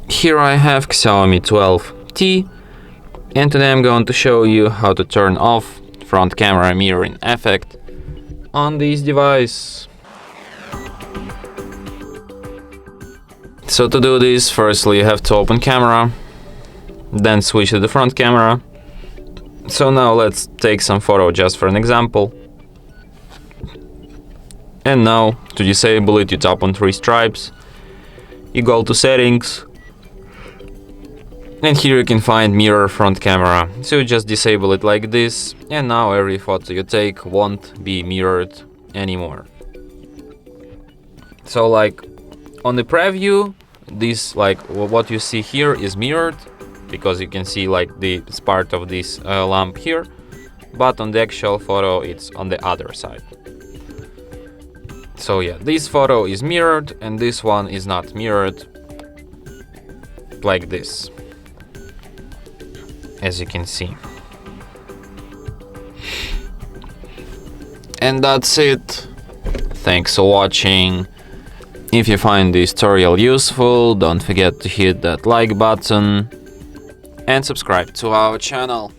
Here I have XIAOMI 12T, and today I'm going to show you how to turn off front camera mirroring effect on this device. So to do this, firstly you have to open camera, then switch to the front camera. So now let's take some photo just for an example. And now to disable it, you tap on three stripes, you go to settings, and here you can find mirror front camera. So you just disable it like this, and now every photo you take won't be mirrored anymore. So like on the preview, this like what you see here is mirrored, because you can see like this part of this lamp here, but on the actual photo it's on the other side. So yeah, this photo is mirrored and this one is not mirrored, like this, as you can see. And that's it. Thanks for watching. If you find this tutorial useful, don't forget to hit that like button and subscribe to our channel.